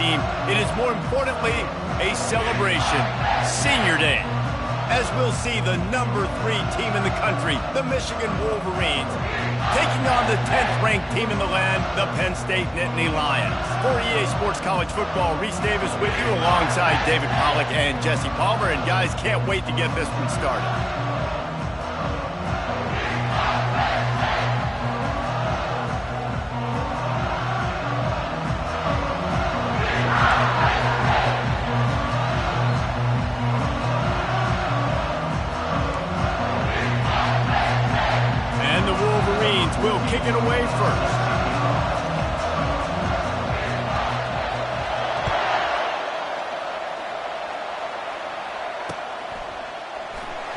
team, it is more importantly a celebration. Senior Day. As we'll see the #3 team in the country, the Michigan Wolverines, taking on the 10th-ranked team in the land, the Penn State Nittany Lions. For EA Sports College Football, Reese Davis with you alongside David Pollack and Jesse Palmer. And guys, can't wait to get this one started. Will kick it away first.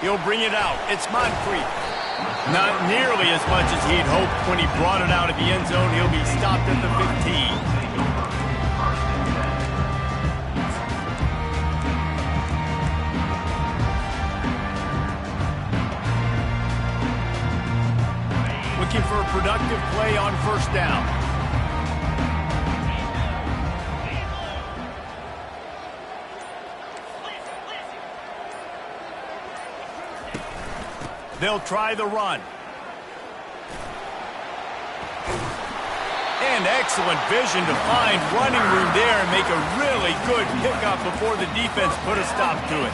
He'll bring it out. It's Moncrief. Not nearly as much as he'd hoped when he brought it out of the end zone. He'll be stopped at the 15. Looking for a productive play on first down. They'll try the run. And excellent vision to find running room there and make a really good pickup before the defense put a stop to it.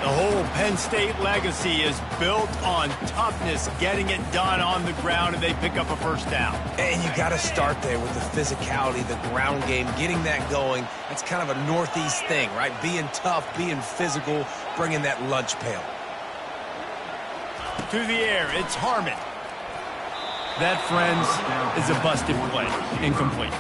The whole Penn State legacy is built on toughness, getting it done on the ground, and they pick up a first down. And you got to start there with the physicality, the ground game, getting that going. That's kind of a Northeast thing, right? Being tough, being physical, bringing that lunch pail. To the air, it's Harmon. That, friends, is a busted play. Incomplete.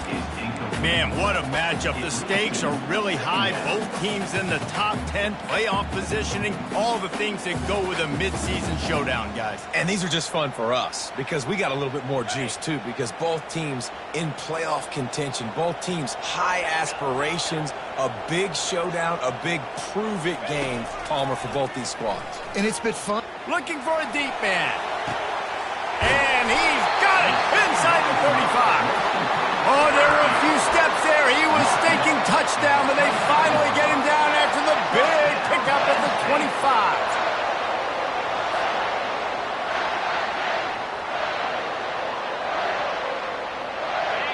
Man, what a matchup. The stakes are really high. Both teams in the top 10, playoff positioning, all the things that go with a midseason showdown, guys. And these are just fun for us because we got a little bit more juice, too, because both teams in playoff contention, both teams high aspirations, a big showdown, a big prove-it game, Palmer, for both these squads. And it's been fun. Looking for a deep man. And he's got it inside the 35. Oh, there were a few steps there. He was thinking touchdown, but they finally get him down after the big pickup at the 25.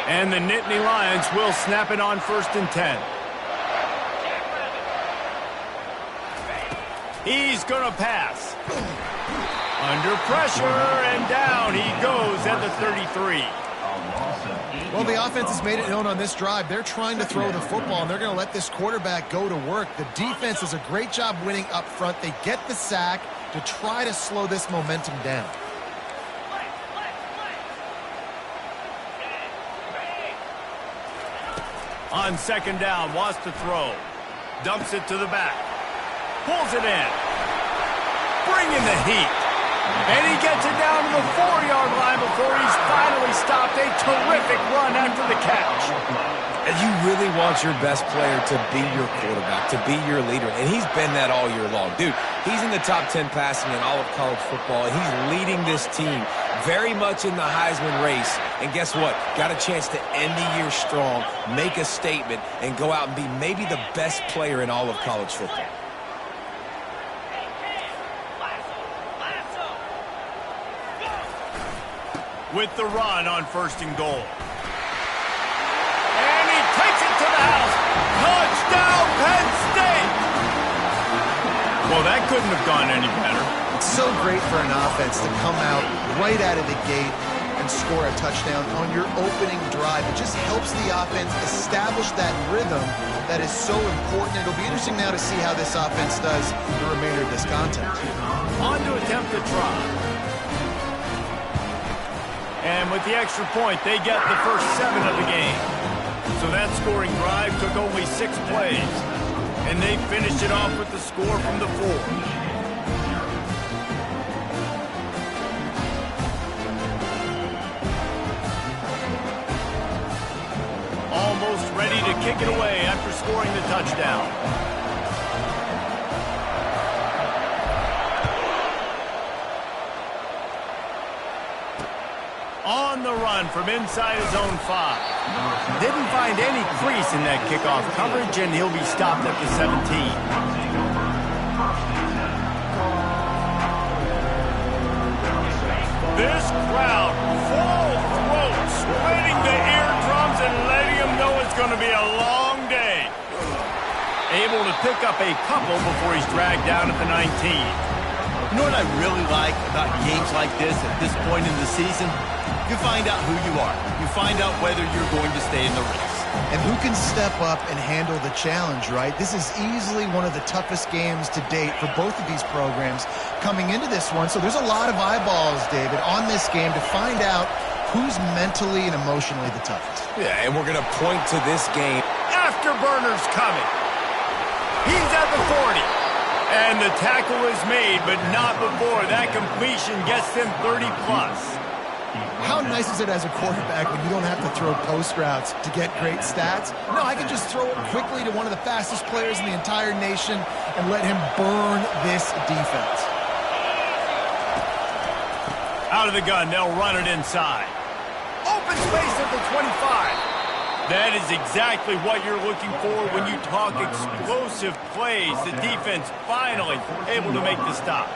And the Nittany Lions will snap it on 1st and 10. He's going to pass. Under pressure, and down he goes at the 33. Well, the offense has made it known on this drive. They're trying to throw the football, and they're going to let this quarterback go to work. The defense does a great job winning up front. They get the sack to try to slow this momentum down. On 2nd down, wants to throw. Dumps it to the back. Pulls it in. Bringing the heat. And he gets it down to the 4-yard line before he's finally stopped. A terrific run after the catch. And you really want your best player to be your quarterback, to be your leader. And he's been that all year long. Dude, he's in the top 10 passing in all of college football. And he's leading this team very much in the Heisman race. And guess what? Got a chance to end the year strong, make a statement, and go out and be maybe the best player in all of college football. With the run on 1st and goal. And he takes it to the house. Touchdown, Penn State! Well, that couldn't have gone any better. It's so great for an offense to come out right out of the gate and score a touchdown on your opening drive. It just helps the offense establish that rhythm that is so important. It'll be interesting now to see how this offense does the remainder of this contest. On to attempt the try. And with the extra point, they get the first 7 of the game. So that scoring drive took only 6 plays. And they finished it off with the score from the 4. Almost ready to kick it away after scoring the touchdown. On the run from inside his own 5. Didn't find any crease in that kickoff coverage, and he'll be stopped at the 17. This crowd, full throat, splitting the eardrums and letting them know it's going to be a long day. Able to pick up a couple before he's dragged down at the 19. You know what I really like about games like this at this point in the season? You find out who you are. You find out whether you're going to stay in the race. And who can step up and handle the challenge, right? This is easily one of the toughest games to date for both of these programs coming into this one. So there's a lot of eyeballs, David, on this game to find out who's mentally and emotionally the toughest. Yeah, and we're going to point to this game. Afterburner's coming. He's at the 40. And the tackle is made, but not before that completion gets them 30+. How nice is it as a quarterback when you don't have to throw post routes to get great stats? No, I can just throw it quickly to one of the fastest players in the entire nation and let him burn this defense. Out of the gun, they'll run it inside. Open space at the 25. That is exactly what you're looking for when you talk explosive plays. The defense finally able to make the stop.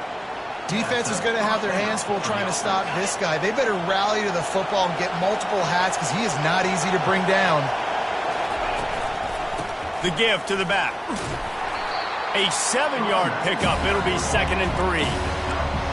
Defense is going to have their hands full trying to stop this guy. They better rally to the football and get multiple hats because he is not easy to bring down. The give to the back. A 7-yard pickup. It'll be 2nd and 3.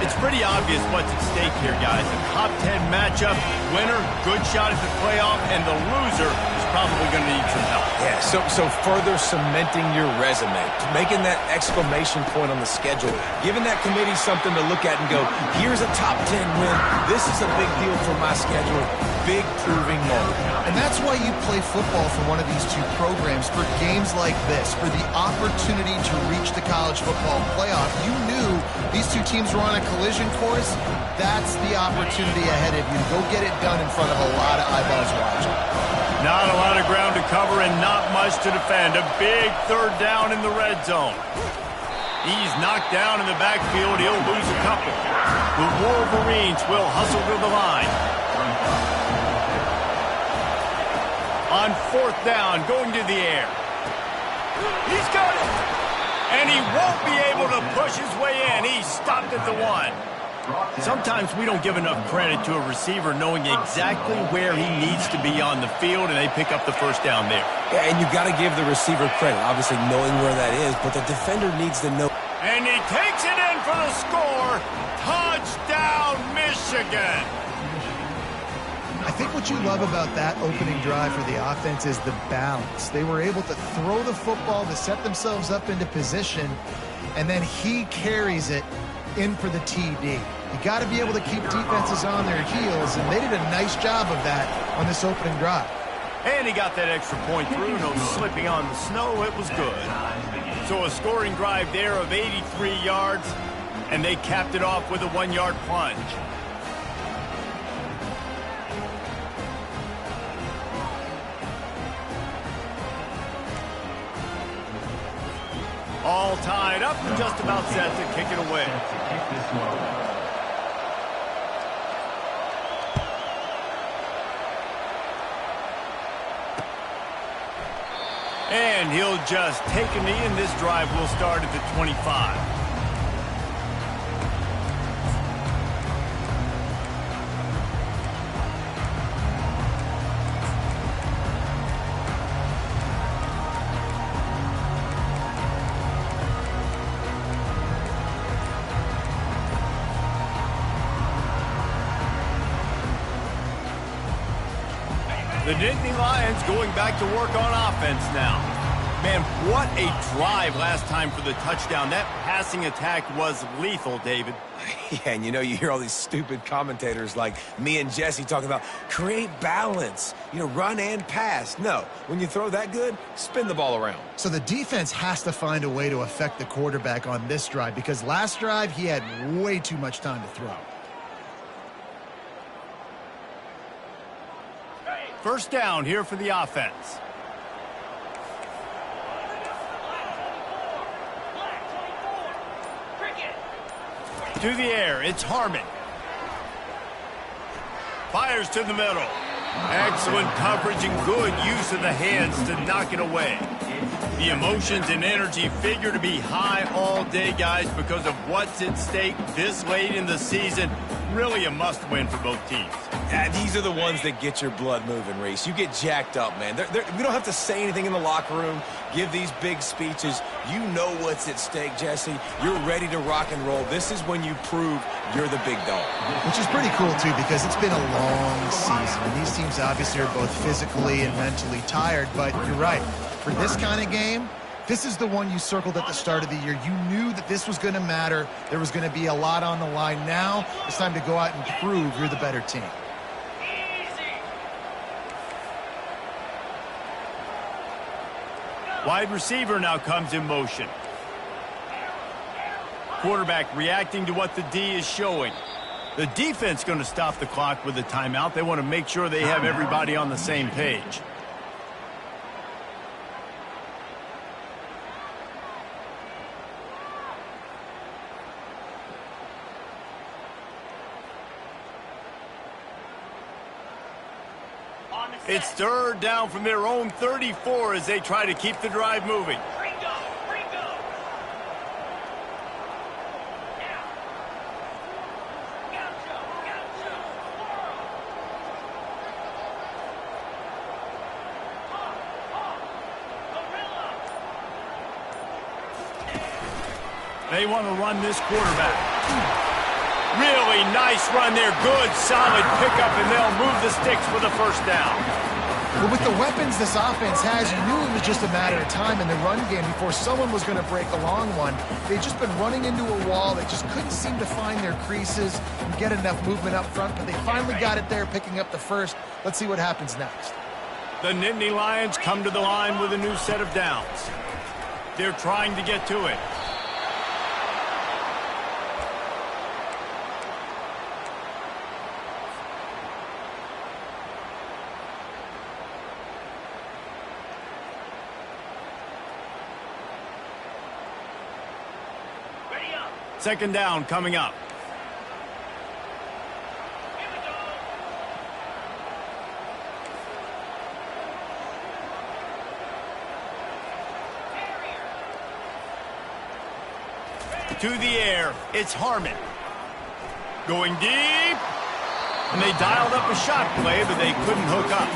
It's pretty obvious what's at stake here, guys. A top 10 matchup, winner, good shot at the playoff, and the loser is probably going to need some help. Yeah, so further cementing your resume, making that exclamation point on the schedule, giving that committee something to look at and go, here's a top 10 win. This is a big deal for my schedule. Big proving moment. And that's why you play football for one of these two programs, for games like this, for the opportunity to reach the college football playoff. You knew these two teams were on a collision course. That's the opportunity ahead of you to go get it done in front of a lot of eyeballs watching. Not a lot of ground to cover and not much to defend. A big 3rd down in the red zone. He's knocked down in the backfield. He'll lose a couple. The Wolverines will hustle to the line. On 4th down, going to the air. He's got it. And he won't be able to push his way in. He's stopped at the 1. Sometimes we don't give enough credit to a receiver knowing exactly where he needs to be on the field, and they pick up the 1st down there. Yeah, and you got to give the receiver credit, obviously knowing where that is, but the defender needs to know. And he takes it in for the score. Touchdown, Michigan. I think what you love about that opening drive for the offense is the balance. They were able to throw the football to set themselves up into position, and then he carries it in for the TD. You got to be able to keep defenses on their heels, and they did a nice job of that on this opening drive. And he got that extra point through. No slipping on the snow. It was good. So a scoring drive there of 83 yards, and they capped it off with a 1-yard plunge. All tied up and just about set to kick it away. And he'll just take a knee, and this drive will start at the 25. The Nittany Lions going back to work on offense now. Man, what a drive last time for the touchdown. That passing attack was lethal, David. Yeah, and you hear all these stupid commentators like me and Jesse talking about create balance, run and pass. No, when you throw that good, spin the ball around. So the defense has to find a way to affect the quarterback on this drive because last drive he had way too much time to throw. 1st down here for the offense. To the air, it's Harmon. Fires to the middle. Excellent coverage and good use of the hands to knock it away. The emotions and energy figure to be high all day, guys, because of what's at stake this late in the season. Really a must-win for both teams. Yeah, these are the ones that get your blood moving, Reese. You get jacked up, man. We don't have to say anything in the locker room, give these big speeches. You know what's at stake, Jesse. You're ready to rock and roll. This is when you prove you're the big dog. Which is pretty cool, too, because it's been a long season. And these teams obviously are both physically and mentally tired, but you're right. For this kind of game, this is the one you circled at the start of the year. You knew that this was going to matter. There was going to be a lot on the line. Now it's time to go out and prove you're the better team. Wide receiver now comes in motion. Quarterback reacting to what the D is showing. The defense going to stop the clock with a timeout. They want to make sure they have everybody on the same page. It's third down from their own 34 as they try to keep the drive moving. They want to run this quarterback. Really nice run there. Good, solid pickup, and they'll move the sticks for the first down. Well, with the weapons this offense has, you knew it was just a matter of time in the run game before someone was going to break a long one. They've just been running into a wall. They just couldn't seem to find their creases and get enough movement up front, but they finally got it there, picking up the first. Let's see what happens next. The Nittany Lions come to the line with a new set of downs. They're trying to get to it. Second down coming up. To the air, it's Harmon. Going deep. And they dialed up a shot play, but they couldn't hook up.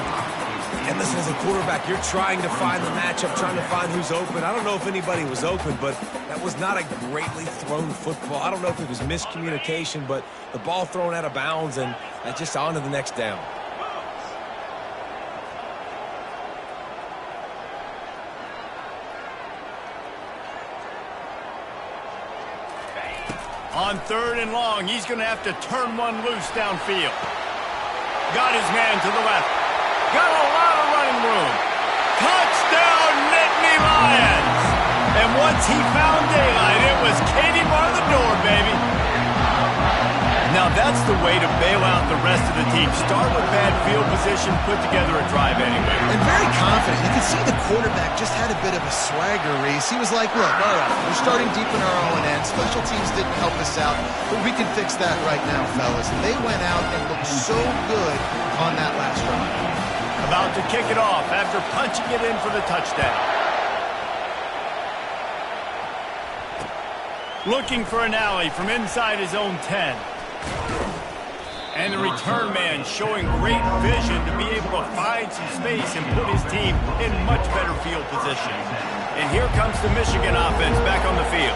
And listen, as a quarterback, you're trying to find the matchup, trying to find who's open. I don't know if anybody was open, but that was not a greatly thrown football. I don't know if it was miscommunication, but the ball thrown out of bounds, and just on to the next down. On third and long, he's going to have to turn one loose downfield. Got his man to the left. Got a lot of running room. Touchdown, Nittany Lions! And once he found daylight, it was Katie bar the door, baby. Now that's the way to bail out the rest of the team. Start with bad field position, put together a drive anyway. And very confident. You can see the quarterback just had a bit of a swagger, Reese. He was like, look, all right, we're starting deep in our own end. Special teams didn't help us out, but we can fix that right now, fellas. And they went out and looked so good on that last drive. About to kick it off after punching it in for the touchdown. Looking for an alley from inside his own 10. And the return man showing great vision to be able to find some space and put his team in much better field position. And here comes the Michigan offense back on the field.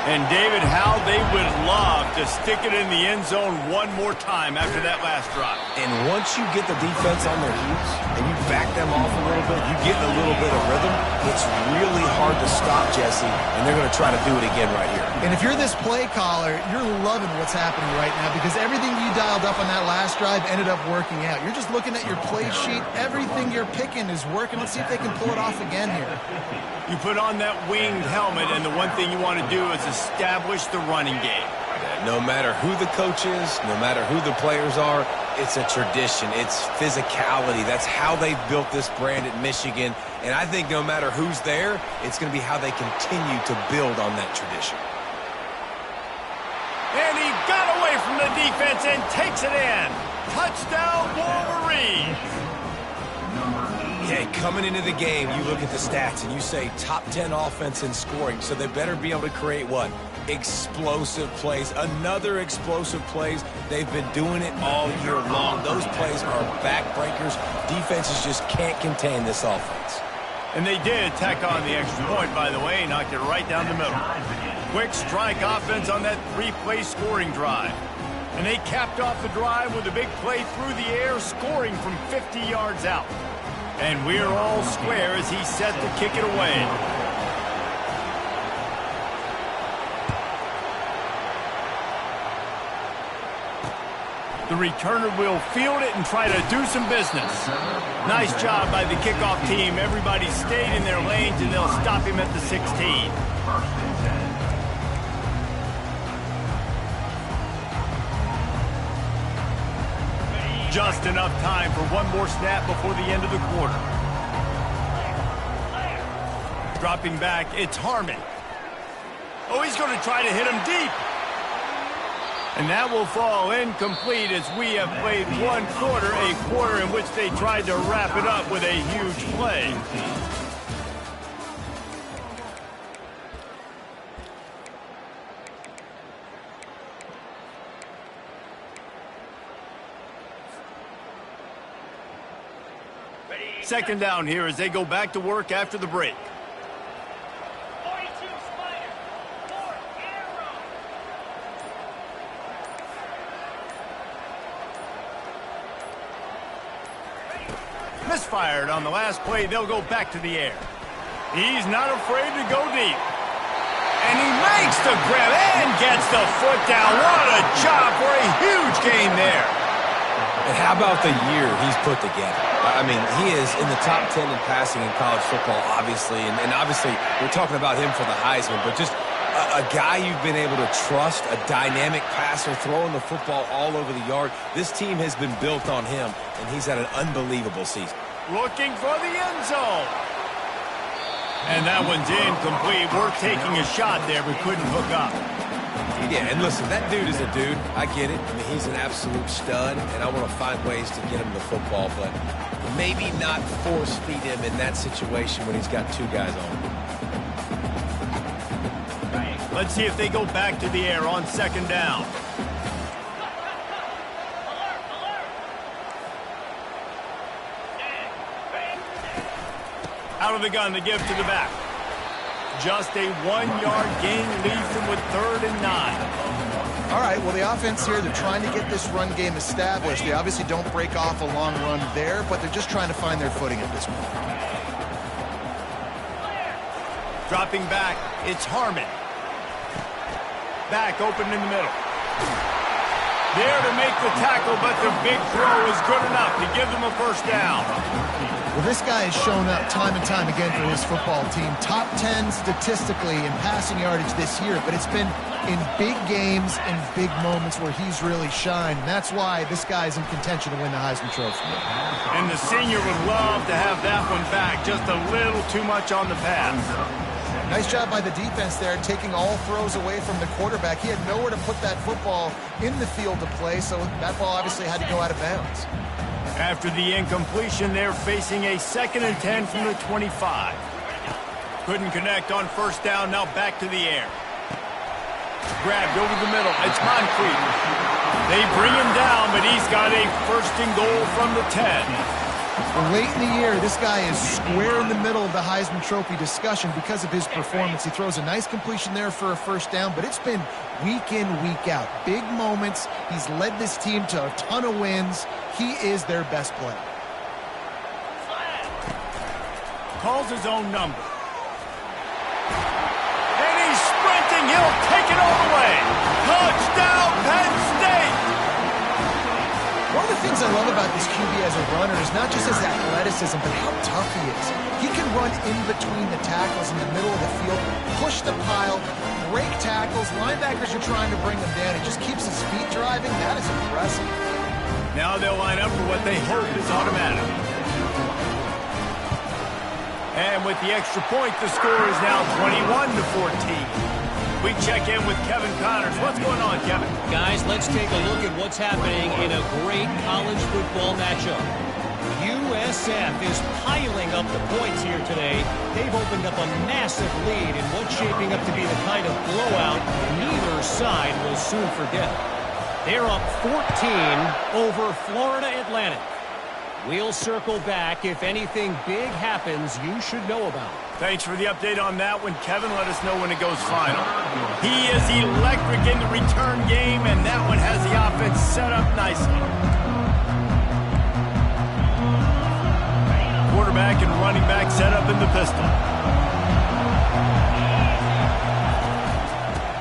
And David, how they would love to stick it in the end zone one more time after that last drive. And once you get the defense on their heels and you back them off a little bit, you get a little bit of rhythm, it's really hard to stop, Jesse, and they're going to try to do it again right here. And if you're this play caller, you're loving what's happening right now because everything you dialed up on that last drive ended up working out. You're just looking at your play sheet. Everything you're picking is working. Let's see if they can pull it off again here. You put on that winged helmet, and the one thing you want to do is establish the running game. No matter who the coach is, no matter who the players are, it's a tradition. It's physicality. That's how they've built this brand at Michigan. And I think no matter who's there, it's going to be how they continue to build on that tradition. And he got away from the defense and takes it in. Touchdown, Wolverines. Yeah, coming into the game, you look at the stats and you say top 10 offense in scoring, so they better be able to create what? Explosive plays. Another explosive plays. They've been doing it all year long. Those plays are backbreakers. Defenses just can't contain this offense. And they did tack on the extra point, by the way, knocked it right down the middle. Quick strike offense on that 3-play scoring drive. And they capped off the drive with a big play through the air, scoring from 50 yards out. And we're all square as he's set to kick it away. The returner will field it and try to do some business. Nice job by the kickoff team. Everybody stayed in their lanes, and they'll stop him at the 16. Just enough time for one more snap before the end of the quarter. Dropping back, it's Harmon. Oh, he's going to try to hit him deep. And that will fall incomplete as we have played one quarter, a quarter in which they tried to wrap it up with a huge play. Second down here as they go back to work after the break. Misfired on the last play. They'll go back to the air. He's not afraid to go deep. And he makes the grab and gets the foot down. What a job for a huge gain there. And how about the year he's put together? I mean, he is in the top 10 in passing in college football, obviously. And obviously, we're talking about him for the Heisman, but just a guy you've been able to trust, a dynamic passer, throwing the football all over the yard. This team has been built on him, and he's had an unbelievable season. Looking for the end zone. And that one's incomplete. Worth taking a shot there, but couldn't hook up. Yeah, and listen, that dude is a dude. I get it. I mean, he's an absolute stud, and I want to find ways to get him the football, but maybe not force feed him in that situation when he's got two guys on him. Let's see if they go back to the air on second down. Out of the gun, they give to the back. Just a 1-yard gain leaves them with 3rd and 9. All right, well, the offense here, they're trying to get this run game established. They obviously don't break off a long run there, but they're just trying to find their footing at this point. Dropping back, it's Harmon. Back open in the middle. There to make the tackle, but the big throw is good enough to give them a first down. Well, this guy has shown up time and time again for his football team. Top 10 statistically in passing yardage this year, but it's been in big games and big moments where he's really shined. And that's why this guy's in contention to win the Heisman Trophy. And the senior would love to have that one back. Just a little too much on the pass. Nice job by the defense there, taking all throws away from the quarterback. He had nowhere to put that football in the field to play, so that ball obviously had to go out of bounds. After the incompletion, they're facing a 2nd and 10 from the 25. Couldn't connect on first down, now back to the air. Grabbed over the middle, it's Moncrief. They bring him down, but he's got a 1st and goal from the 10. Late in the year, this guy is square in the middle of the Heisman Trophy discussion because of his performance. He throws a nice completion there for a first down, but it's been week in, week out. Big moments. He's led this team to a ton of wins. He is their best player. Calls his own number. And he's sprinting. He'll take it all the way. Touchdown, Penn State! One of the things I love about this QB as a runner is not just his athleticism, but how tough he is. He can run in between the tackles in the middle of the field, push the pile, break tackles. Linebackers are trying to bring him down. He just keeps his feet driving. That is impressive. Now they'll line up for what they hope is automatic. And with the extra point, the score is now 21-14. We check in with Kevin Connors. What's going on, Kevin? Guys, let's take a look at what's happening in a great college football matchup. USF is piling up the points here today. They've opened up a massive lead in what's shaping up to be the kind of blowout neither side will soon forget. They're up 14 over Florida Atlantic. We'll circle back if anything big happens you should know about. Thanks for the update on that one, Kevin. Let us know when it goes final. He is electric in the return game, and that one has the offense set up nicely. Quarterback and running back set up in the pistol.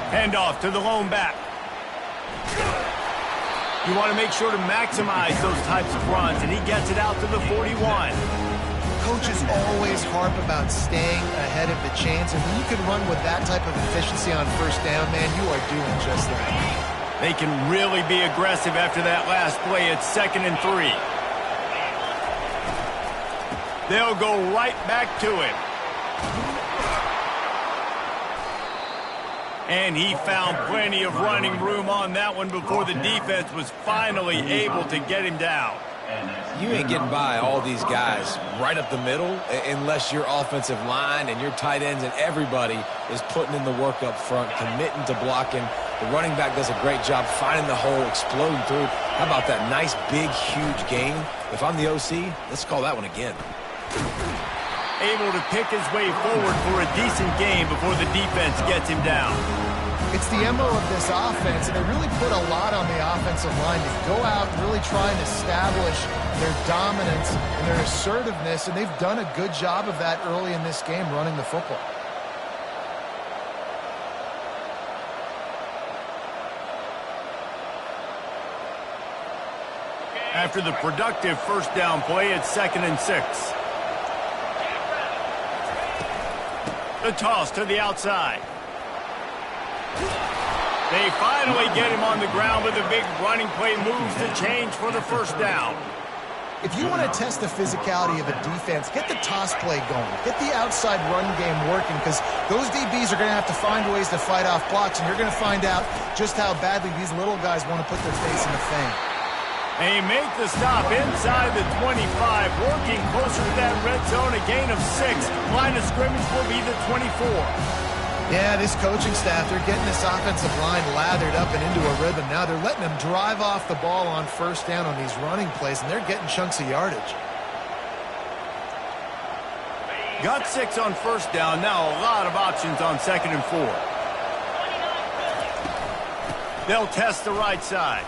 Handoff to the lone back. You want to make sure to maximize those types of runs, and he gets it out to the 41. Coaches always harp about staying ahead of the chains, and when you can run with that type of efficiency on first down, man, you are doing just that. They can really be aggressive after that last play. It's 2nd and 3. They'll go right back to him. And he found plenty of running room on that one before the defense was finally able to get him down. You ain't getting by all these guys right up the middle unless your offensive line and your tight ends and everybody is putting in the work up front, committing to blocking. The running back does a great job finding the hole, exploding through. How about that nice, big, huge gain? If I'm the OC, let's call that one again. Able to pick his way forward for a decent game before the defense gets him down. It's the MO of this offense, and they really put a lot on the offensive line to go out and really try and establish their dominance and their assertiveness, and they've done a good job of that early in this game running the football. After the productive first down play, it's 2nd and 6. The toss to the outside. They finally get him on the ground with a big running play, moves the change for the first down. If you want to test the physicality of a defense, get the toss play going. Get the outside run game working, because those DBs are going to have to find ways to fight off blocks, and you're going to find out just how badly these little guys want to put their face in the fame. They make the stop inside the 25, working closer to that red zone, a gain of 6. Line of scrimmage will be the 24. Yeah, this coaching staff, they're getting this offensive line lathered up and into a rhythm. Now they're letting them drive off the ball on first down on these running plays, and they're getting chunks of yardage. Got 6 on first down. Now a lot of options on 2nd and 4. They'll test the right side.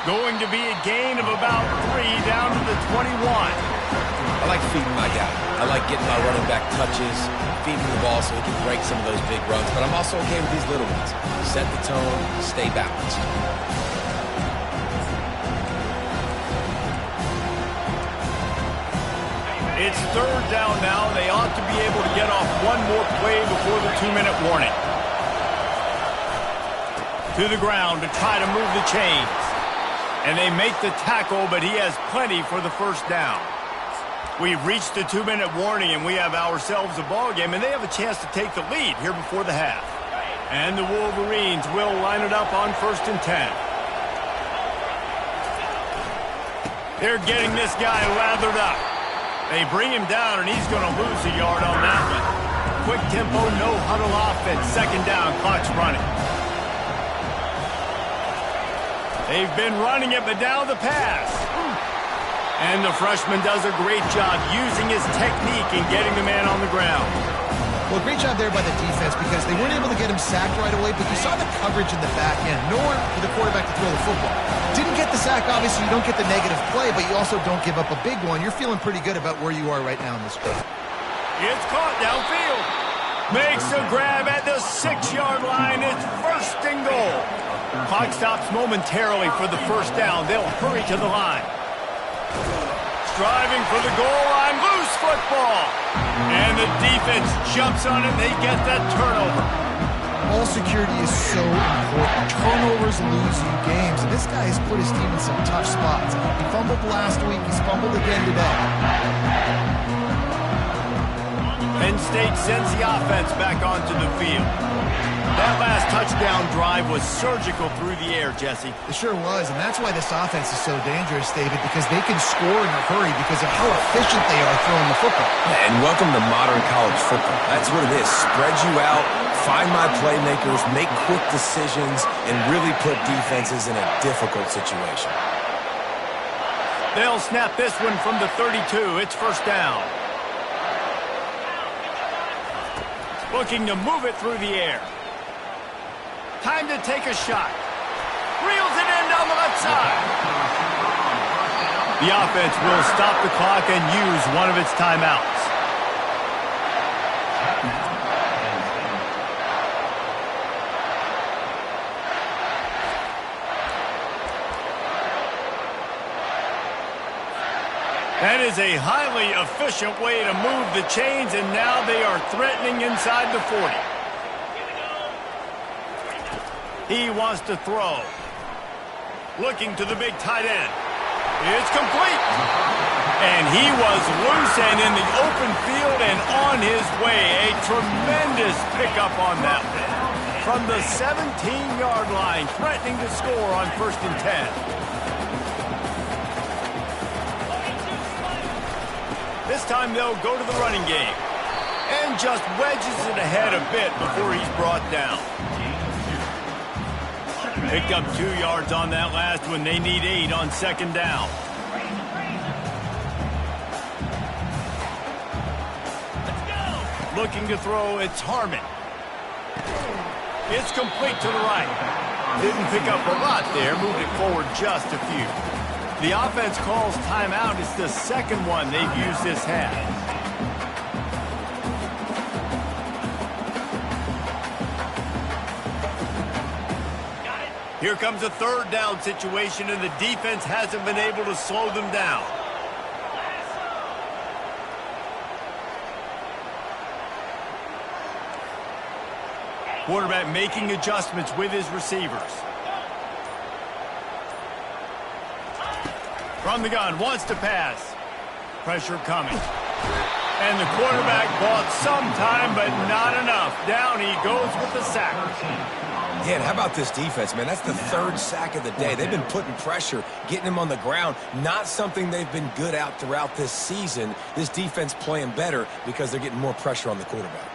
Going to be a gain of about 3 down to the 21. I like feeding my guy. I like getting my running back touches, feeding the ball so he can break some of those big runs. But I'm also okay with these little ones. Set the tone, stay balanced. It's 3rd down now. They ought to be able to get off one more play before the 2-minute warning. To the ground to try to move the chains. And they make the tackle, but he has plenty for the first down. We've reached the 2-minute warning, and we have ourselves a ball game, and they have a chance to take the lead here before the half. And the Wolverines will line it up on 1st and 10. They're getting this guy lathered up. They bring him down, and he's going to lose a yard on that one. Quick tempo, no huddle offense. 2nd down, clock's running. They've been running it, but now the pass. And the freshman does a great job using his technique and getting the man on the ground. Well, great job there by the defense, because they weren't able to get him sacked right away, but you saw the coverage in the back end. Nowhere for the quarterback to throw the football. Didn't get the sack, obviously you don't get the negative play, but you also don't give up a big one. You're feeling pretty good about where you are right now in this game. It's caught downfield. Makes a grab at the 6-yard line. It's 1st and goal. Clock stops momentarily for the first down. They'll hurry to the line. Striving for the goal line. Loose football. And the defense jumps on it. They get that turnover. Ball security is so important. Turnovers lose you games. And this guy has put his team in some tough spots. He fumbled last week. He's fumbled again today. They Penn State sends the offense back onto the field. That last touchdown drive was surgical through the air, Jesse. It sure was, and that's why this offense is so dangerous, David, because they can score in a hurry because of how efficient they are throwing the football. And welcome to modern college football. That's what it is. Spread you out, find my playmakers, make quick decisions, and really put defenses in a difficult situation. They'll snap this one from the 32. It's first down. Looking to move it through the air. Time to take a shot. Reels it in down the left side. The offense will stop the clock and use one of its timeouts. That is a highly efficient way to move the chains, and now they are threatening inside the 40. He wants to throw. Looking to the big tight end. It's complete. And he was loose and in the open field and on his way. A tremendous pickup on that one. From the 17-yard line, threatening to score on 1st and 10. This time they'll go to the running game. And just wedges it ahead a bit before he's brought down. Picked up 2 yards on that last one. They need 8 on 2nd down. Let's go. Looking to throw, it's Harmon. It's complete to the right. Didn't pick up a lot there, moved it forward just a few. The offense calls timeout. It's the second one they've used this half. Here comes a 3rd down situation, and the defense hasn't been able to slow them down. Quarterback making adjustments with his receivers. From the gun, wants to pass. Pressure coming. And the quarterback bought some time, but not enough. Down he goes with the sack. Yeah, and how about this defense, man? That's the 3rd sack of the day. They've been putting pressure, getting him on the ground. Not something they've been good at throughout this season. This defense playing better because they're getting more pressure on the quarterback.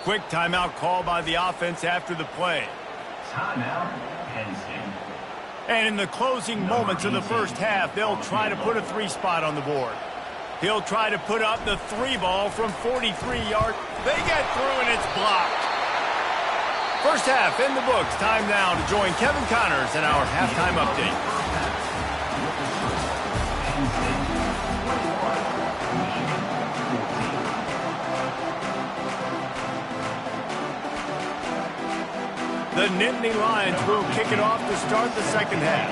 Quick timeout call by the offense after the play. Timeout, Penn State. And in the closing moments of the first half, they'll try to put a 3 spot on the board. He'll try to put up the 3 ball from 43 yards. They get through and it's blocked. First half in the books. Time now to join Kevin Connors in our halftime update. The Nittany Lions will kick it off to start the second half.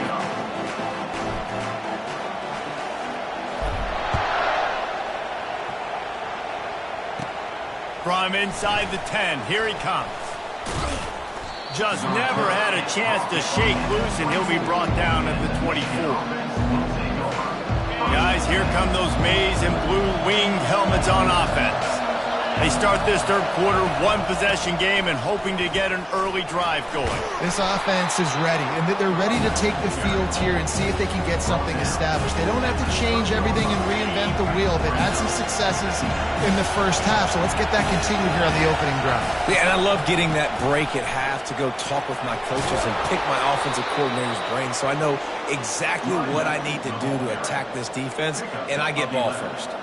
From inside the 10, here he comes. Just never had a chance to shake loose, and he'll be brought down at the 24. Guys, here come those maize and blue winged helmets on offense. They start this 3rd quarter, 1-possession game, and hoping to get an early drive going. This offense is ready, and they're ready to take the field here and see if they can get something established. They don't have to change everything and reinvent the wheel. They've had some successes in the first half, so let's get that continued here on the opening drive. Yeah, and I love getting that break at half to go talk with my coaches and pick my offensive coordinator's brain so I know exactly what I need to do to attack this defense, and I get ball first.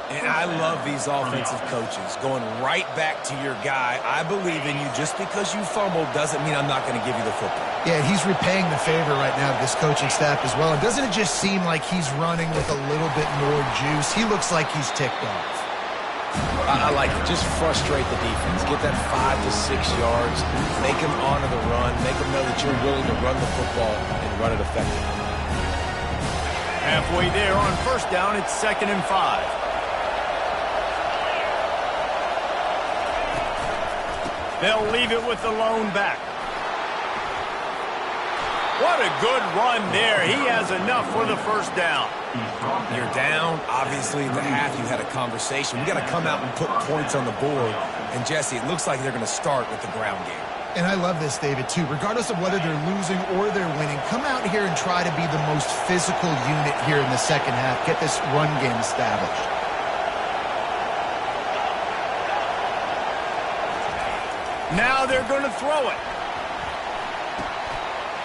And I love these offensive coaches going right back to your guy. I believe in you. Just because you fumbled doesn't mean I'm not going to give you the football. Yeah, he's repaying the favor right now to this coaching staff as well. And doesn't it just seem like he's running with a little bit more juice? He looks like he's ticked off. I like it. Just frustrate the defense. Get that 5 to 6 yards. Make them honor the run. Make them know that you're willing to run the football and run it effectively. Halfway there on 1st down, it's 2nd and 5. They'll leave it with the lone back. What a good run there. He has enough for the first down. You're down. Obviously, at the half, you had a conversation. We got to come out and put points on the board. And, Jesse, it looks like they're going to start with the ground game. And I love this, David, too. Regardless of whether they're losing or they're winning, come out here and try to be the most physical unit here in the second half. Get this run game established. Now they're going to throw it.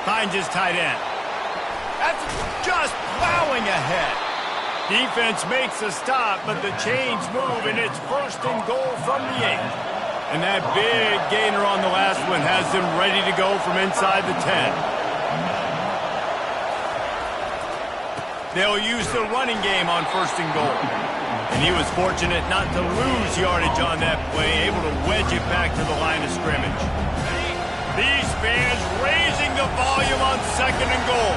Finds his tight end. That's just plowing ahead. Defense makes a stop, but the chains move, and it's first and goal from the 8. And that big gainer on the last one has them ready to go from inside the 10. They'll use the running game on first and goal. And he was fortunate not to lose yardage on that play, able to wedge it back to the line of scrimmage. These fans raising the volume on second and goal.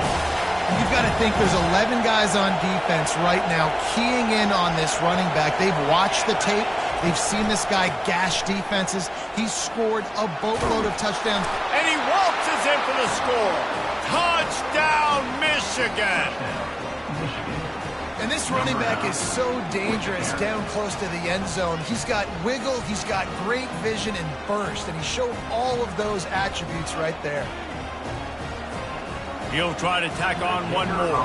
You've got to think there's 11 guys on defense right now keying in on this running back. They've watched the tape. They've seen this guy gash defenses. He's scored a boatload of touchdowns. And he waltzes in for the score. Touchdown, Michigan. And this running back is so dangerous down close to the end zone. He's got wiggle, he's got great vision and burst, and he showed all of those attributes right there. He'll try to tack on one more.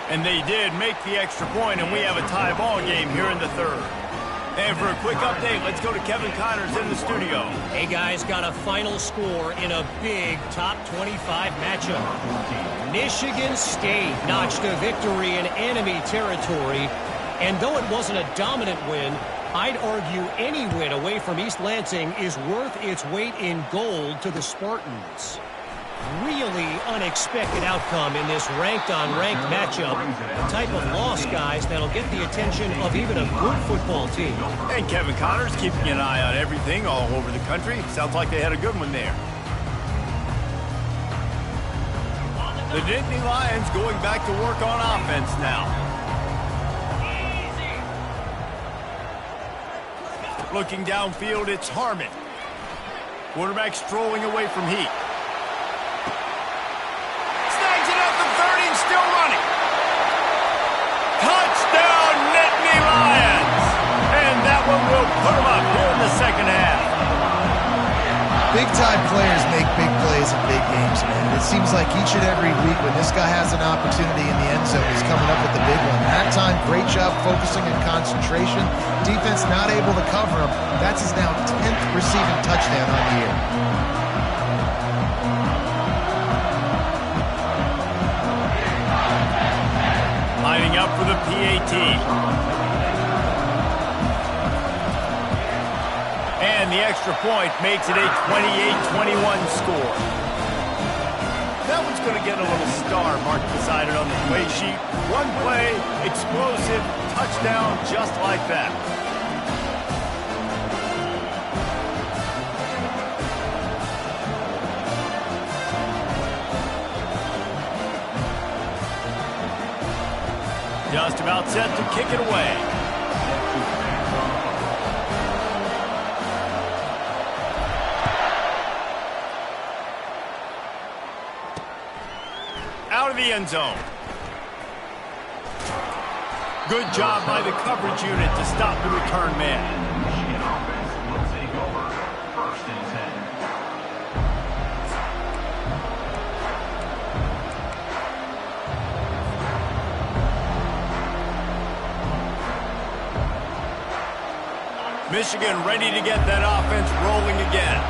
And they did make the extra point, and we have a tie ball game here in the third. And for a quick update, let's go to Kevin Connors in the studio. Hey, guys, got a final score in a big top 25 matchup. Michigan State notched a victory in enemy territory. And though it wasn't a dominant win, I'd argue any win away from East Lansing is worth its weight in gold to the Spartans. Really unexpected outcome in this ranked-on-ranked matchup. The type of loss, guys, that'll get the attention of even a good football team. And Kevin Connors keeping an eye on everything all over the country. Sounds like they had a good one there. The Nittany Lions going back to work on offense now. Looking downfield, it's Harmon. Quarterback strolling away from Heat. Still running. Touchdown, Nittany Lions. And that one will put them up here in the second half. Big-time players make big plays in big games, man. It seems like each and every week when this guy has an opportunity in the end zone, he's coming up with the big one. That time, great job focusing and concentration. Defense not able to cover him. That's his now 10th receiving touchdown on the year. Lining up for the PAT. And the extra point makes it a 28-21 score. That one's going to get a little star marked beside it on the play sheet. One play, explosive, touchdown, just like that. Just about set to kick it away. Out of the end zone. Good job by the coverage unit to stop the return man. Michigan offense will take over first and 10. Michigan ready to get that offense rolling again.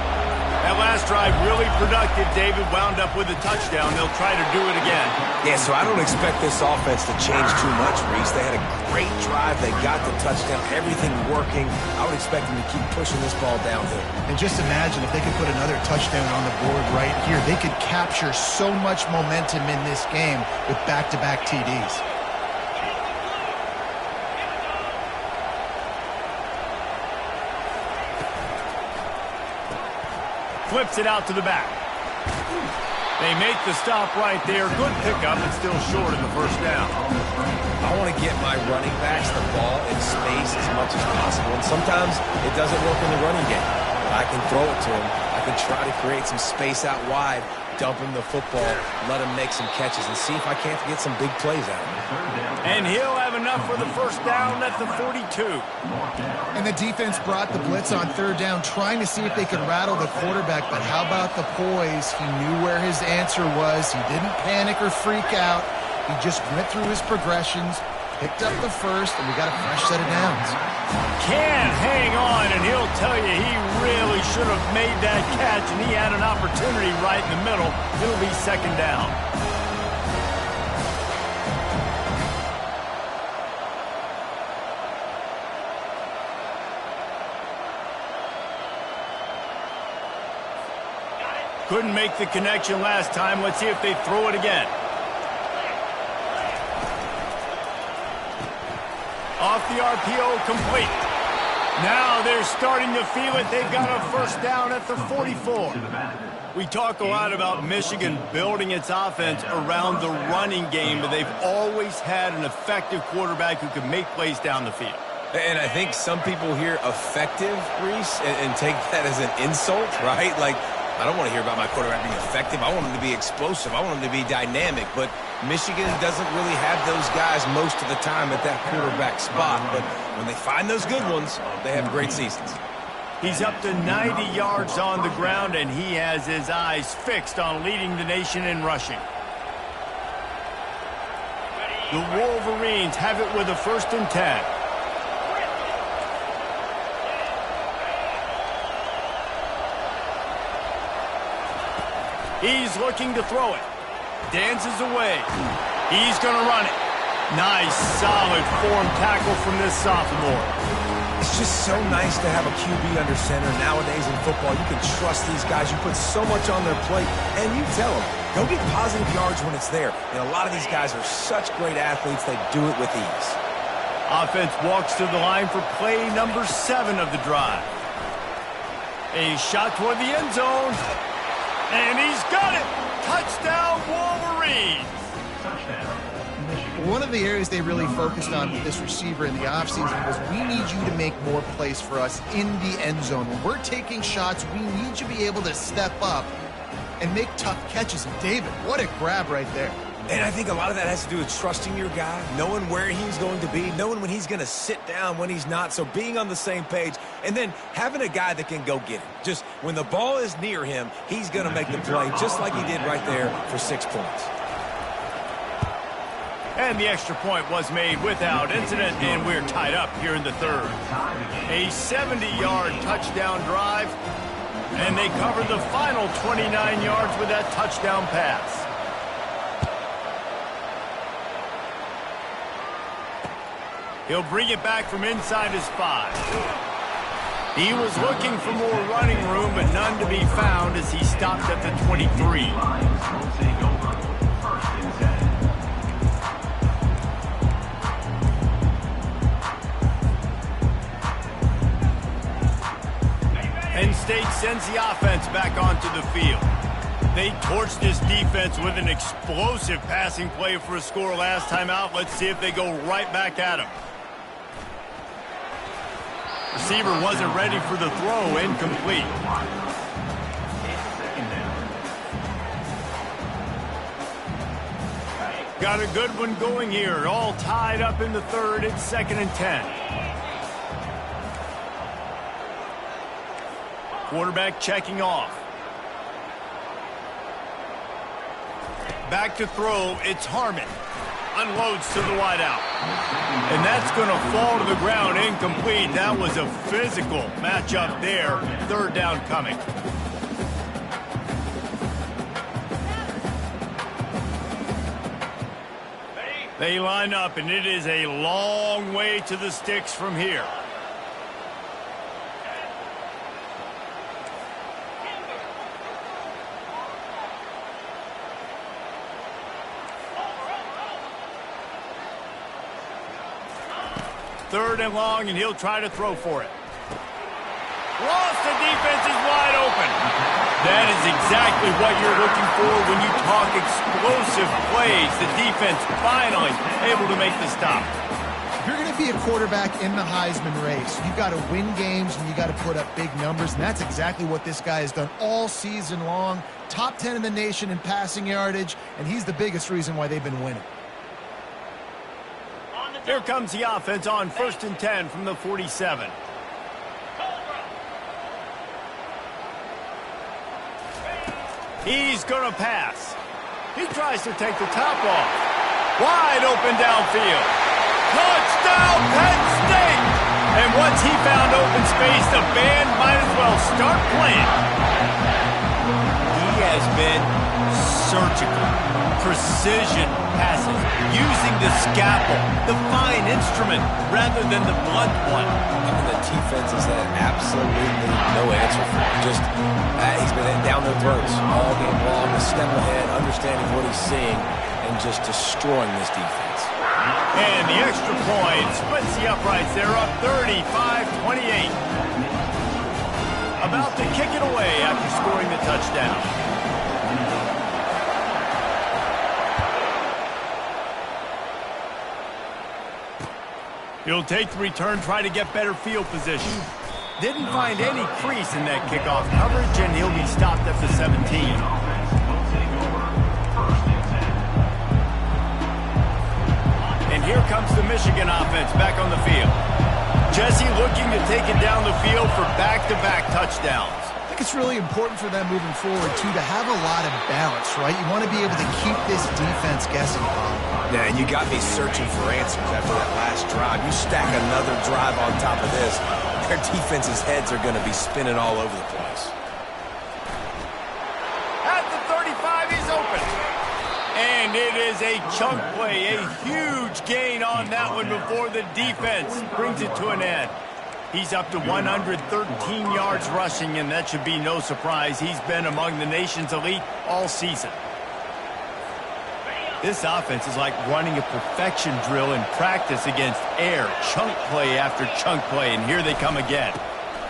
That last drive really productive. David wound up with a touchdown. They'll try to do it again. Yeah, so I don't expect this offense to change too much, Reese. They had a great drive. They got the touchdown. Everything working. I would expect them to keep pushing this ball downhill. And just imagine if they could put another touchdown on the board right here. They could capture so much momentum in this game with back-to-back TDs. Flips it out to the back. They make the stop right there. Good pickup, but still short of the first down. I want to get my running backs the ball in space as much as possible. And sometimes it doesn't work in the running game. But I can throw it to them. I can try to create some space out wide, dump him the football, let him make some catches, and see if I can't get some big plays out of him. And he'll have enough for the first down at the 42. And the defense brought the blitz on third down, trying to see if they could rattle the quarterback. But how about the poise? He knew where his answer was. He didn't panic or freak out. He just went through his progressions, picked up the first, and we got a fresh set of downs. Can't hang on, and he'll tell you he really should have made that catch, and he had an opportunity right in the middle. It'll be second down. Couldn't make the connection last time. Let's see if they throw it again. Off the RPO, complete. Now they're starting to feel it. They've got a first down at the 44. We talk a lot about Michigan building its offense around the running game, but they've always had an effective quarterback who can make plays down the field. And I think some people hear effective, Reese, and take that as an insult, right? Like, I don't want to hear about my quarterback being effective. I want him to be explosive. I want him to be dynamic. But Michigan doesn't really have those guys most of the time at that quarterback spot. But when they find those good ones, they have great seasons. He's up to 90 yards on the ground, and he has his eyes fixed on leading the nation in rushing. The Wolverines have it with a 1st and 10. He's looking to throw it. Dances away. He's going to run it. Nice, solid form tackle from this sophomore. It's just so nice to have a QB under center. Nowadays in football, you can trust these guys. You put so much on their plate, and you tell them, go get positive yards when it's there. And a lot of these guys are such great athletes, they do it with ease. Offense walks to the line for play number 7 of the drive. A shot toward the end zone. And he's got it! Touchdown, Wolverines! One of the areas they really focused on with this receiver in the offseason was we need you to make more plays for us in the end zone. When we're taking shots, we need you to be able to step up and make tough catches. And David, what a grab right there. And I think a lot of that has to do with trusting your guy, knowing where he's going to be, knowing when he's going to sit down, when he's not. So being on the same page, and then having a guy that can go get it. Just when the ball is near him, he's going to make the play, just like he did right there for 6 points. And the extra point was made without incident, and we're tied up here in the 3rd. A 70-yard touchdown drive, and they covered the final 29 yards with that touchdown pass. He'll bring it back from inside his 5. He was looking for more running room, but none to be found as he stopped at the 23. Penn State sends the offense back onto the field. They torched this defense with an explosive passing play for a score last time out. Let's see if they go right back at him. Receiver wasn't ready for the throw, incomplete. Got a good one going here, all tied up in the 3rd. It's 2nd and 10. Quarterback checking off. Back to throw, it's Harmon. Unloads to the wideout. And that's going to fall to the ground, incomplete. That was a physical matchup there. 3rd down coming. They line up, and it is a long way to the sticks from here. Third and long, and he'll try to throw for it. Lost, the defense is wide open. That is exactly what you're looking for when you talk explosive plays. The defense finally able to make the stop. If you're going to be a quarterback in the Heisman race, you've got to win games and you got to put up big numbers, and that's exactly what this guy has done all season long. Top 10 in the nation in passing yardage, and he's the biggest reason why they've been winning. Here comes the offense on 1st and 10 from the 47. He's going to pass. He tries to take the top off. Wide open downfield. Touchdown, Penn State! And once he found open space, the band might as well start playing. He has been surgical, precision passes, using the scalpel, the fine instrument, rather than the blunt one. And the defense has had absolutely no answer for him. Just, he's been down their throats all game long, a step ahead, understanding what he's seeing, and just destroying this defense. And the extra point splits the uprights. They're up 35-28. About to kick it away after scoring the touchdown. He'll take the return, try to get better field position. Didn't find any crease in that kickoff coverage, and he'll be stopped at the 17. And here comes the Michigan offense back on the field. Jesse looking to take it down the field for back-to-back touchdowns. I think it's really important for them moving forward, too, to have a lot of balance, right? You want to be able to keep this defense guessing, Bob. Yeah, and you got me searching for answers after that last drive. You stack another drive on top of this, their defense's heads are going to be spinning all over the place. At the 35, he's open. And it is a chunk play, a huge gain on that one before the defense brings it to an end. He's up to 113 yards rushing, and that should be no surprise. He's been among the nation's elite all season. This offense is like running a perfection drill in practice against air, chunk play after chunk play, and here they come again.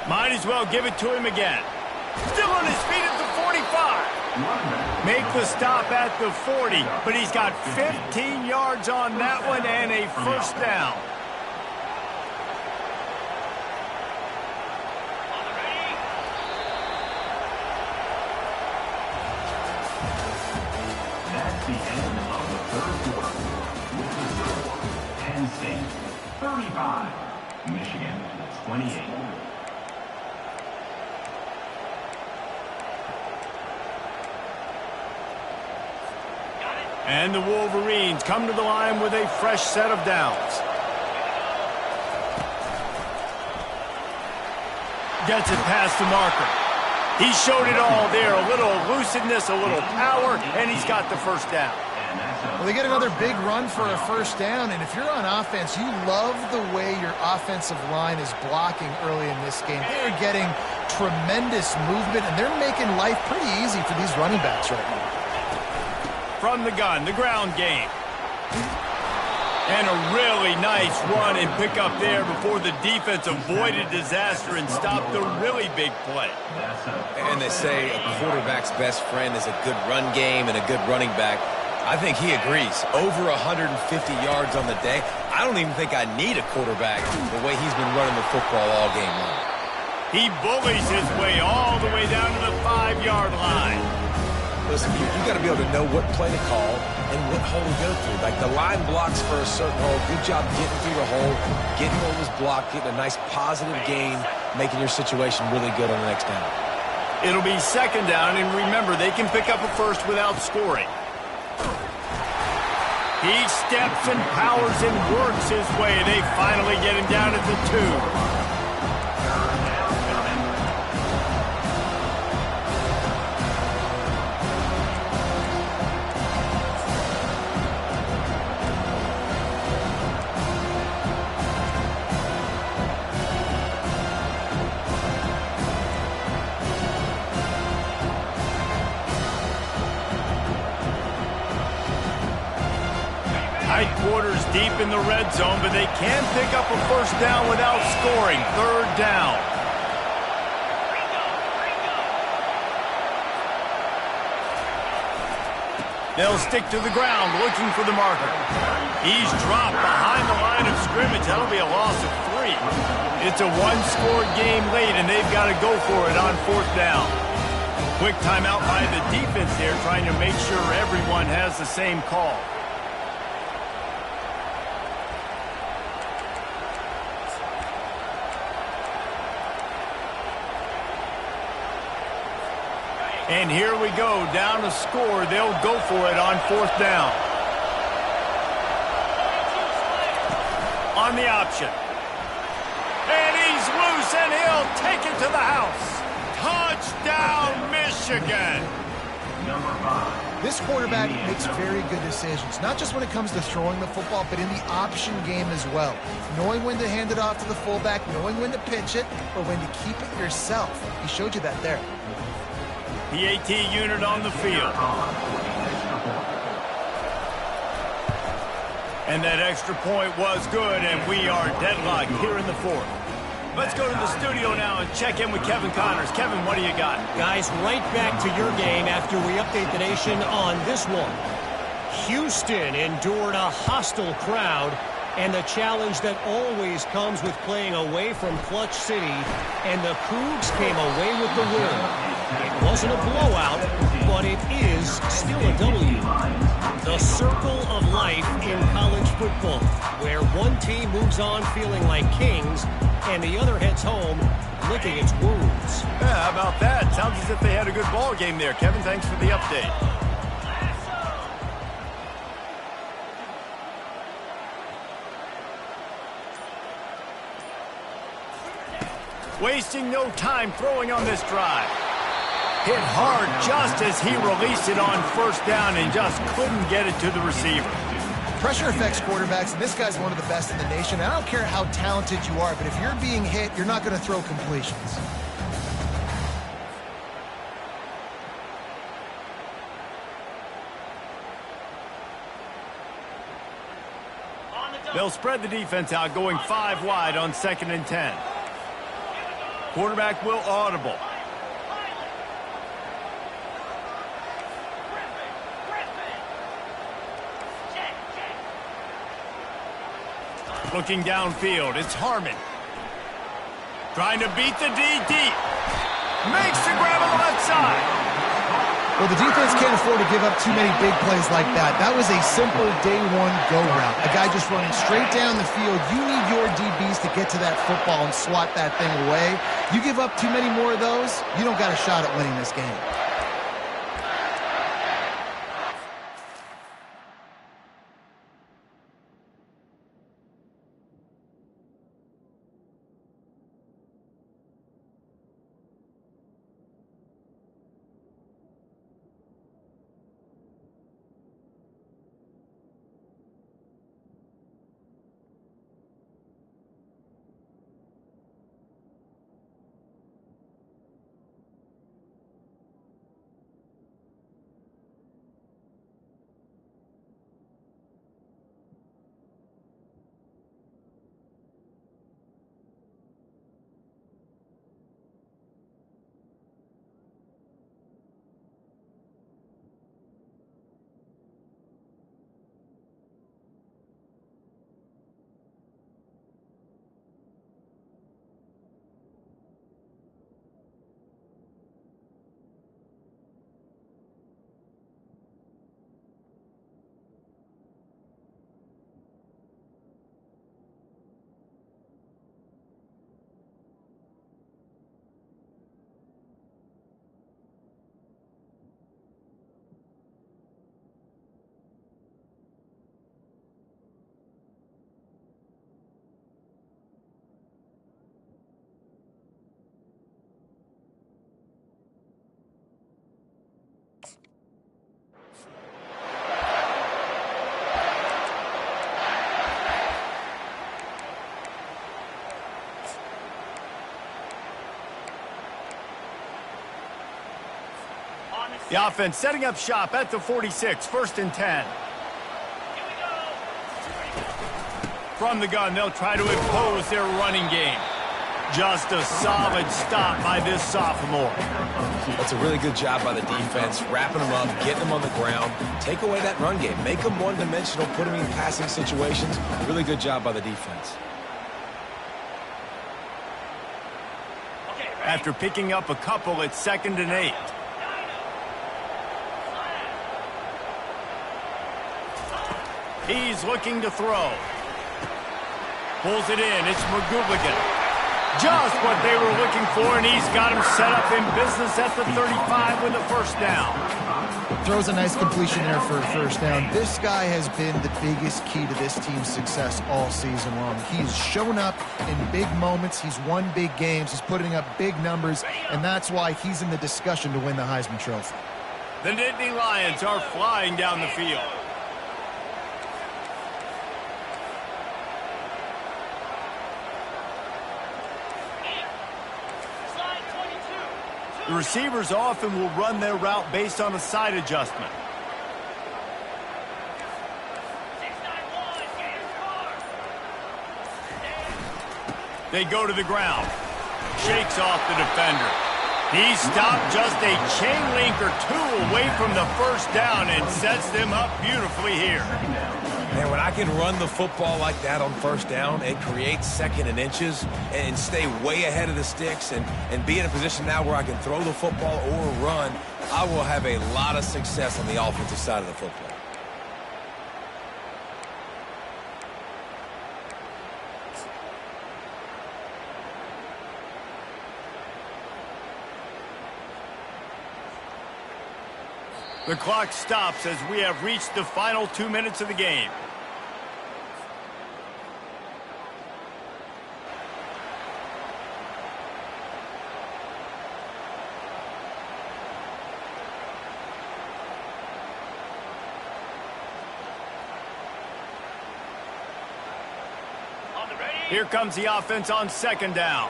Might as well give it to him again. Still on his feet at the 45. Make the stop at the 40, but he's got 15 yards on that one and a first down. That's the end of the third quarter. With the score, Penn State 35, Michigan 28. And the Wolverines come to the line with a fresh set of downs. Gets it past the marker. He showed it all there. A little elusiveness, a little power, and he's got the first down. Well, they get another big run for a first down, and if you're on offense, you love the way your offensive line is blocking early in this game. They are getting tremendous movement, and they're making life pretty easy for these running backs right now. From the gun, the ground game. And a really nice run and pick up there before the defense avoided disaster and stopped the really big play. And they say a quarterback's best friend is a good run game and a good running back. I think he agrees. Over 150 yards on the day. I don't even think I need a quarterback the way he's been running the football all game long. He bullies his way all the way down to the 5-yard line. Listen, you got to be able to know what play to call and what hole to go through. Like the line blocks for a certain hole. Good job getting through the hole, getting what was blocked, getting a nice positive gain, making your situation really good on the next down. It'll be second down, and remember, they can pick up a first without scoring. He steps and powers and works his way. They finally get him down at the 2. Tight quarters deep in the red zone, but they can pick up a first down without scoring. Third down. They'll stick to the ground looking for the marker. He's dropped behind the line of scrimmage. scrimmage. That'll be a loss of 3. It's a one-score game late, and they've got to go for it on 4th down. Quick timeout by the defense there, trying to make sure everyone has the same call. And here we go, down to score. They'll go for it on 4th down. On the option. And he's loose, and he'll take it to the house. Touchdown, Michigan. Number 5. This quarterback makes very good decisions, not just when it comes to throwing the football, but in the option game as well. Knowing when to hand it off to the fullback, knowing when to pitch it, or when to keep it yourself. He showed you that there. PAT unit on the field. And that extra point was good, and we are deadlocked here in the 4th. Let's go to the studio now and check in with Kevin Connors. Kevin, what do you got? Guys, right back to your game after we update the nation on this one. Houston endured a hostile crowd and the challenge that always comes with playing away from Clutch City, and the Cougs came away with the win. It wasn't a blowout, but it is still a W. The circle of life in college football, where one team moves on feeling like kings, and the other heads home licking its wounds. Yeah, how about that? Sounds as if they had a good ball game there. Kevin, thanks for the update. Wasting no time throwing on this drive. Hit hard just as he released it on 1st down and just couldn't get it to the receiver. Pressure affects quarterbacks, and this guy's one of the best in the nation. I don't care how talented you are, but if you're being hit, you're not going to throw completions. They'll spread the defense out, going 5 wide on 2nd and 10. Quarterback will audible. Looking downfield, it's Harmon. Trying to beat the D deep. Makes the grab on the left side. Well, the defense can't afford to give up too many big plays like that. That was a simple day one go route. A guy just running straight down the field. You need your DBs to get to that football and swat that thing away. You give up too many more of those, you don't got a shot at winning this game. The offense setting up shop at the 46, 1st and 10. From the gun, they'll try to impose their running game. Just a solid stop by this sophomore. That's a really good job by the defense, wrapping them up, getting them on the ground. Take away that run game. Make them one-dimensional, put them in passing situations. Really good job by the defense. After picking up a couple, it's 2nd and 8. He's looking to throw. Pulls it in. It's McGooligan. Just what they were looking for, and he's got him set up in business at the 35 with a first down. Throws a nice completion there for a first down. This guy has been the biggest key to this team's success all season long. He's shown up in big moments. He's won big games. He's putting up big numbers, and that's why he's in the discussion to win the Heisman Trophy. The Nittany Lions are flying down the field. The receivers often will run their route based on a side adjustment. They go to the ground. Shakes off the defender. He stopped just a chain link or two away from the first down and sets them up beautifully here. And when I can run the football like that on first down, it creates 2nd and inches and stay way ahead of the sticks and be in a position now where I can throw the football or run, I will have a lot of success on the offensive side of the football. The clock stops as we have reached the final 2 minutes of the game. Here comes the offense on 2nd down.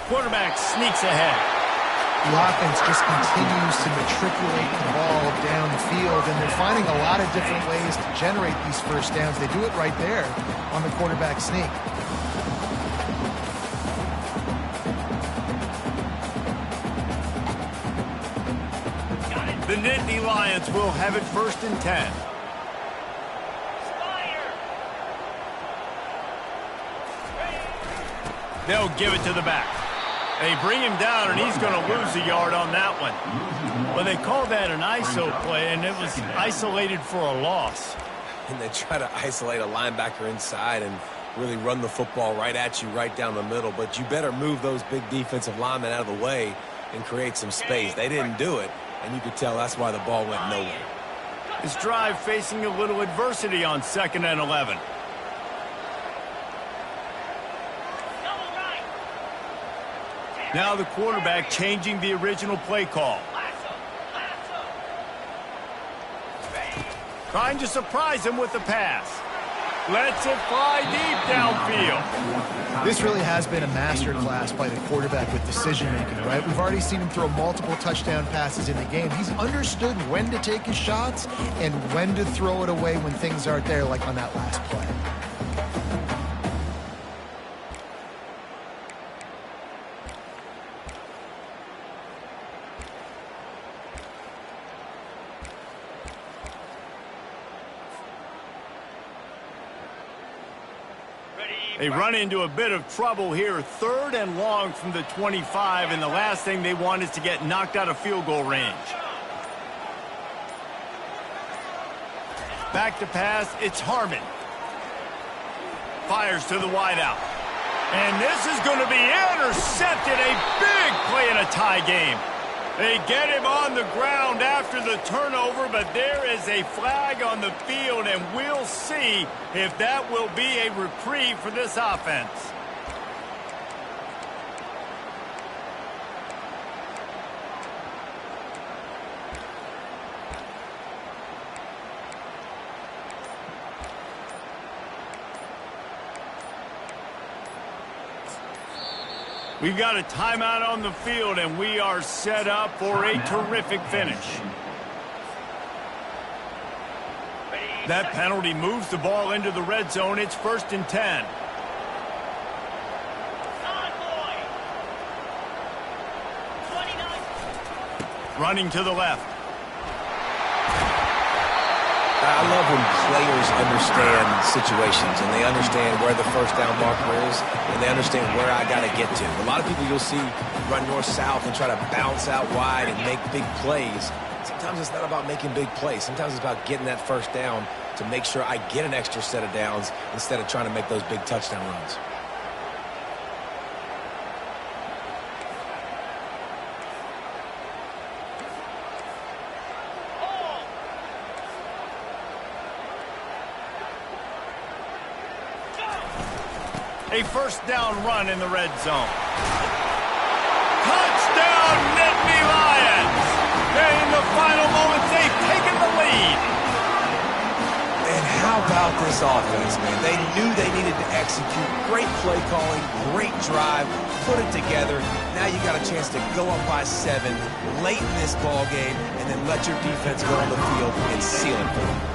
Quarterback sneaks ahead. The offense just continues to matriculate the ball downfield, and they're finding a lot of different ways to generate these first downs. They do it right there on the quarterback sneak. The Nittany Lions will have it 1st and 10. They'll give it to the back. They bring him down, and he's going to lose a yard on that one. Well, they called that an ISO play, and it was isolated for a loss. And they try to isolate a linebacker inside and really run the football right at you, right down the middle. But you better move those big defensive linemen out of the way and create some space. They didn't do it, and you could tell that's why the ball went nowhere. This drive facing a little adversity on 2nd and 11. Now the quarterback changing the original play call. Trying to surprise him with the pass. Lets it fly deep downfield. This really has been a masterclass by the quarterback with decision-making, right? We've already seen him throw multiple touchdown passes in the game. He's understood when to take his shots and when to throw it away when things aren't there, like on that last play. They run into a bit of trouble here. 3rd and long from the 25, and the last thing they want is to get knocked out of field goal range. Back to pass, it's Harmon. Fires to the wideout. And this is going to be intercepted. A big play in a tie game. They get him on the ground after the turnover, but there is a flag on the field, and we'll see if that will be a reprieve for this offense. We've got a timeout on the field, and we are set up for a terrific finish. That penalty moves the ball into the red zone. It's 1st and 10. Running to the left. I love when players understand situations and they understand where the first down marker is and they understand where I got to get to. A lot of people you'll see run north-south and try to bounce out wide and make big plays. Sometimes it's not about making big plays. Sometimes it's about getting that first down to make sure I get an extra set of downs instead of trying to make those big touchdown runs. A first down run in the red zone. Touchdown, Nittany Lions! In the final moments, they've taken the lead. And how about this offense, man? They knew they needed to execute. Great play calling, great drive, put it together. Now you got a chance to go up by 7 late in this ball game and then let your defense go on the field and seal it for them.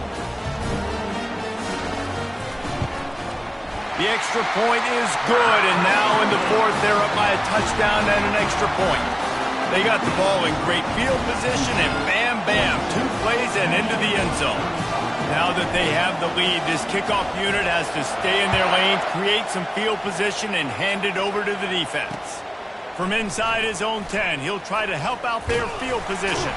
The extra point is good, and now in the 4th, they're up by a touchdown and an extra point. They got the ball in great field position, and bam, bam, 2 plays and into the end zone. Now that they have the lead, this kickoff unit has to stay in their lanes, create some field position, and hand it over to the defense. From inside his own 10, he'll try to help out their field position.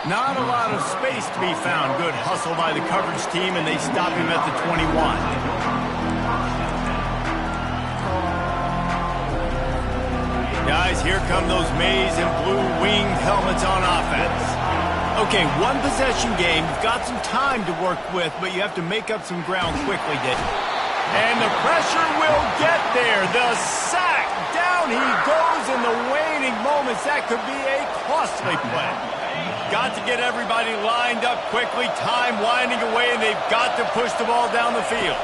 Not a lot of space to be found. Good hustle by the coverage team, and they stop him at the 21. Guys, here come those maize and blue winged helmets on offense. Okay, 1 possession game. You've got some time to work with, but you have to make up some ground quickly, Dick. And the pressure will get there. The sack. Down he goes in the waning moments. That could be a costly play. Got to get everybody lined up quickly, time winding away, and they've got to push the ball down the field.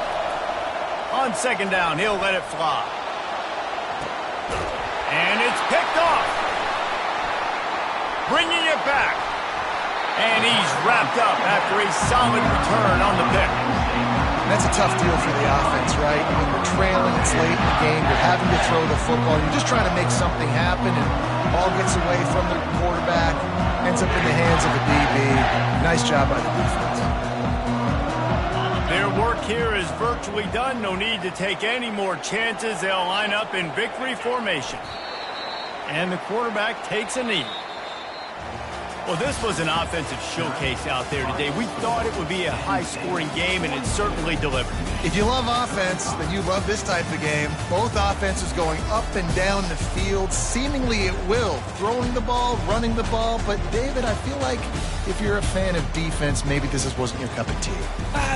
On 2nd down, he'll let it fly. And it's picked off. Bringing it back. And he's wrapped up after a solid return on the pick. That's a tough deal for the offense, right? When you're trailing, it's late in the game, you're having to throw the football, you're just trying to make something happen, and ball gets away from the quarterback, ends up in the hands of a DB. Nice job by the defense. Their work here is virtually done. No need to take any more chances. They'll line up in victory formation. And the quarterback takes a knee. Well, this was an offensive showcase out there today. We thought it would be a high-scoring game, and it certainly delivered. If you love offense, then you love this type of game. Both offenses going up and down the field, seemingly at will, throwing the ball, running the ball. But, David, I feel like if you're a fan of defense, maybe this wasn't your cup of tea.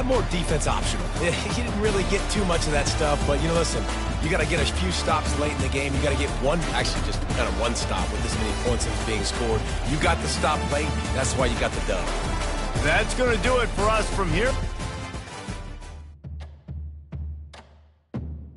More defense optional. You didn't really get too much of that stuff, but, you know, listen, you got to get a few stops late in the game. You got to get one stop with this many points that was being scored. You got the stop late. That's why you got the dub. That's going to do it for us from here.